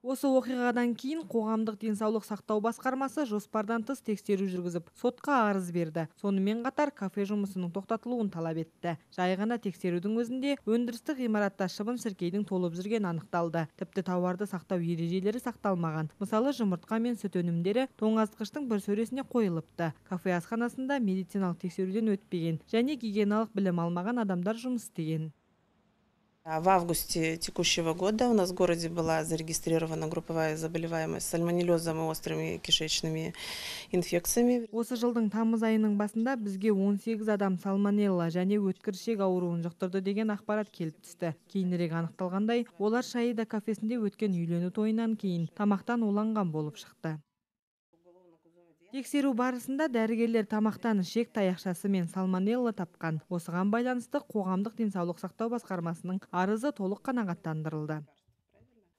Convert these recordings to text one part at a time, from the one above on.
Осы оқиғадан кейін қоғамдық денсаулық сақтау басқармасы жоспардан тыс тексеру жүргізіп, сотқа арыз берді. Сонымен қатар кафе жұмысының тоқтатылуын талап етті. Жай ғана тексерудің өзінде өндірістік ғимаратта шыбын-шіркейдің толып жүргені анықталды. Тіпті тауарды сақтау ережелері сақталмаған. Мысалы, жұмыртқа мен сүт өнімдері тоңазытқыштың бір сөресіне қойылыпты. Кафе асханасында медициналық тексеруден өтпеген және гигиеналық білім алмаған адамдар жұмыс істеген. В августе текущего года у нас в городе была зарегистрирована групповая заболеваемость сальмонеллезом и острыми кишечными инфекциями. Осы жылдың тамыз айының басында бізге 18 адам салмонелла және өткір ішек ауруын жұқтырды деген ақпарат келіп түсті. Кейінірек анықталғандай, олар Шаида кафесінде өткен үйлену тойынан кейін тамақтан уланған болып шықты. Тексеру барысында дәрігерлер тамақтан ішек таяқшасы мен салмонелла тапқан. Осыған байланысты қоғамдық денсаулық сақтау басқармасының арызы толық қанағаттандырылды.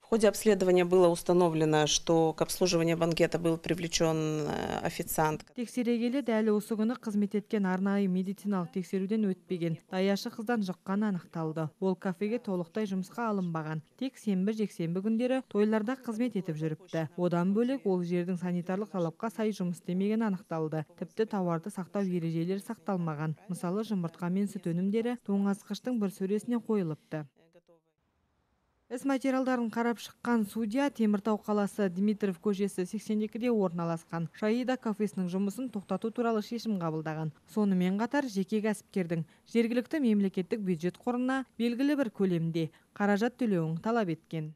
В ходе обследования было установлено, что к обслуживанию банкета был привлечен официант. Тексере келе дәл осы күні қызмет еткен арнайы медициналық тексеруден өтпеген даяшы қыздан жұққаны анықталды. Ол кафеге толықтай жұмысқа алынбаған. Тек сенбі-жексенбі күндері тойларда қызмет етіп жүріпті. Одан бөлек ол жердің санитарлық талапқа сай жұмыс істемегені анықталды. Тіпті тауарды сақтау ережелері сақталмаған. Мысалы, жұмыртқа мен сүт өнімдері тоңазытқыштың бір сөресіне қойылыпты. Іс материалдарын қарап шыққан судья Теміртау қаласы Дмитров көшесі 82-де орналасқан Шаида кафесінің жұмысын тоқтату туралы шешім қабылдаған. Сонымен қатар жеке кәсіпкердің жергілікті мемлекеттік бюджет қорына белгілі бір көлемде қаражат төлеуін талап еткен.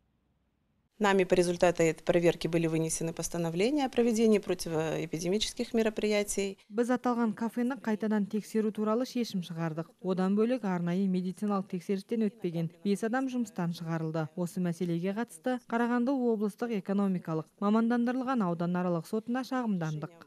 Нами по результату этой проверки были вынесены постановления о проведении противоэпидемических мероприятий. Біз аталған кафені қайтадан тексеру туралы шешім шығардық. Одан бөлек арнайы медициналық тексерістен өтпеген 5 адам жұмыстан шығарылды. Осы мәселеге қатысты Қарағанды облыстық экономикалық мамандандырылған ауданаралық сотына шағымдандық.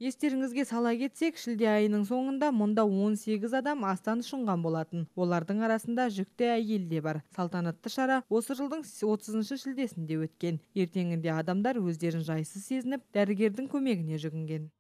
Естеріңізге сала кетсек, шілде айының соңында мұнда 18 адам астан ұшынған болатын. Олардың арасында жүкті әйел де бар. Салтанатты шара осы жылдың 30 шілдесінде өткен. Ертеңінде адамдар өздерін жайсыз сезініп, дәрігердің көмегіне жүгінген.